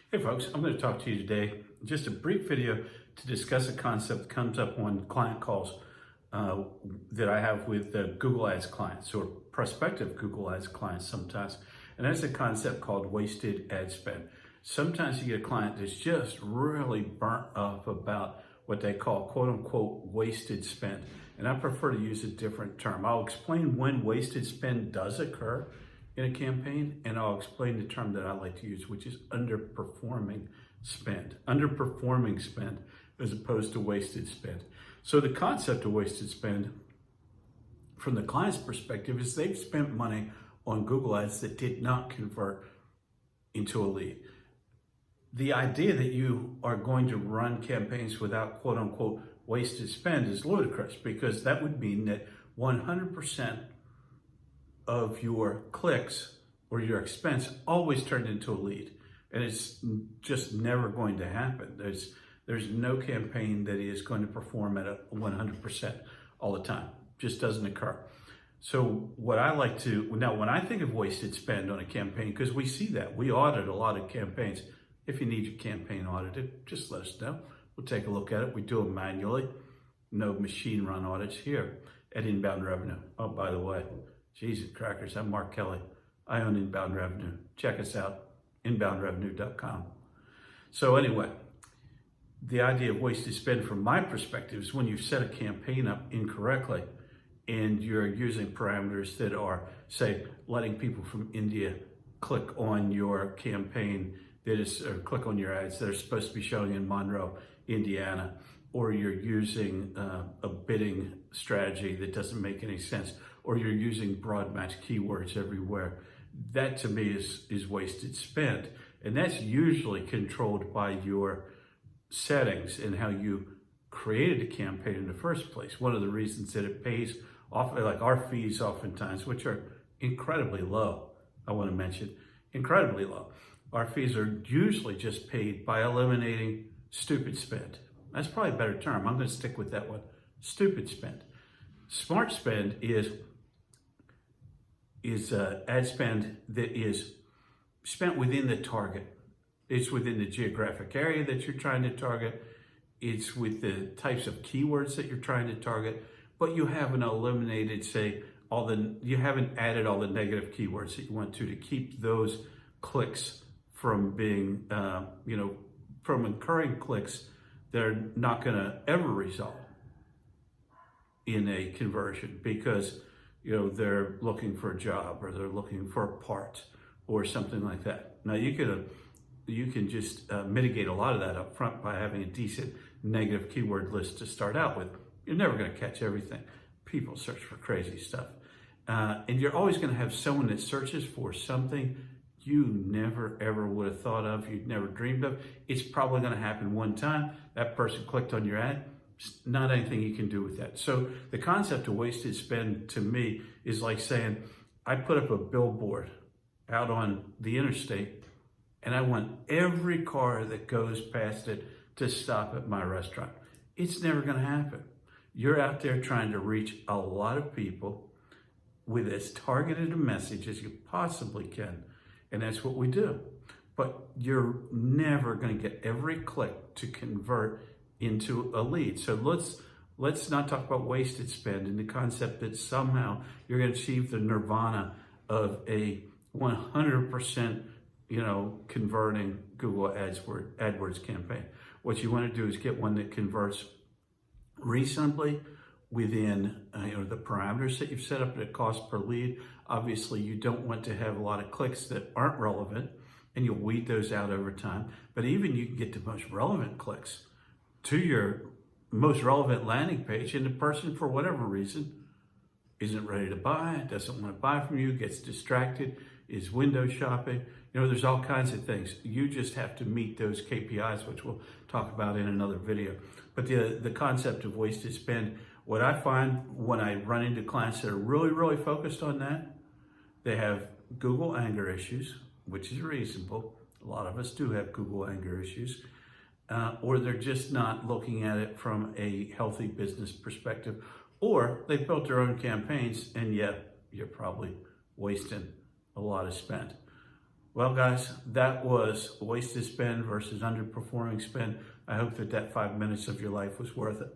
Hey folks, I'm going to talk to you today, just a brief video to discuss a concept that comes up on client calls that I have with Google Ads clients or prospective Google Ads clients sometimes. And that's a concept called wasted ad spend. Sometimes you get a client that's just really burnt up about what they call quote unquote wasted spend. And I prefer to use a different term. I'll explain when wasted spend does occur in a campaign, and I'll explain the term that I like to use, which is underperforming spend. Underperforming spend as opposed to wasted spend. So the concept of wasted spend from the client's perspective is they've spent money on Google Ads that did not convert into a lead. The idea that you are going to run campaigns without quote unquote wasted spend is ludicrous, because that would mean that 100% of your clicks or your expense always turned into a lead. And it's just never going to happen. There's no campaign that is going to perform at a 100% all the time. Just doesn't occur. So what I like to, now when I think of wasted spend on a campaign, because we see that, we audit a lot of campaigns. If you need your campaign audited, just let us know. We'll take a look at it. We do them manually. No machine run audits here at Inbound Revenue. Oh, by the way, Jesus crackers, I'm Mark Kelly. I own Inbound Revenue. Check us out, inboundrevenue.com. So anyway, the idea of wasted spend from my perspective is when you've set a campaign up incorrectly and you're using parameters that are, say, letting people from India click on your campaign that is, or click on your ads that are supposed to be showing in Monroe, Indiana, or you're using a bidding strategy that doesn't make any sense, or you're using broad match keywords everywhere. That to me is wasted spend. And that's usually controlled by your settings and how you created a campaign in the first place. One of the reasons that it pays off, like our fees oftentimes, which are incredibly low, I want to mention, incredibly low. Our fees are usually just paid by eliminating stupid spend. That's probably a better term. I'm going to stick with that one. Stupid spend. Smart spend is ad spend that is spent within the target. It's within the geographic area that you're trying to target. It's with the types of keywords that you're trying to target, but you haven't eliminated, say, you haven't added all the negative keywords that you want to keep those clicks from being, from incurring clicks that are not going to ever result in a conversion because, they're looking for a job or they're looking for a part or something like that. Now you can just mitigate a lot of that up front by having a decent negative keyword list to start out with. You're never going to catch everything. People search for crazy stuff. And you're always going to have someone that searches for something you never ever would have thought of, you'd never dreamed of. It's probably going to happen one time. That person clicked on your ad. Not anything you can do with that. So the concept of wasted spend to me is like saying, I put up a billboard out on the interstate and I want every car that goes past it to stop at my restaurant. It's never going to happen. You're out there trying to reach a lot of people with as targeted a message as you possibly can. And that's what we do. But you're never going to get every click to convert into a lead. So let's not talk about wasted spend and the concept that somehow you're going to achieve the nirvana of a 100% converting Google AdWords campaign. What you want to do is get one that converts reasonably within the parameters that you've set up at a cost per lead. Obviously, you don't want to have a lot of clicks that aren't relevant, and you'll weed those out over time. But even you can get the most relevant clicks to your most relevant landing page, and the person, for whatever reason, isn't ready to buy, doesn't want to buy from you, gets distracted, is window shopping. There's all kinds of things. You just have to meet those KPIs, which we'll talk about in another video. But the concept of wasted spend, what I find when I run into clients that are really, really focused on that, they have Google anger issues, which is reasonable. A lot of us do have Google anger issues. Or they're just not looking at it from a healthy business perspective, or they've built their own campaigns, and yet you're probably wasting a lot of spend. Well, guys, that was wasted spend versus underperforming spend. I hope that 5 minutes of your life was worth it.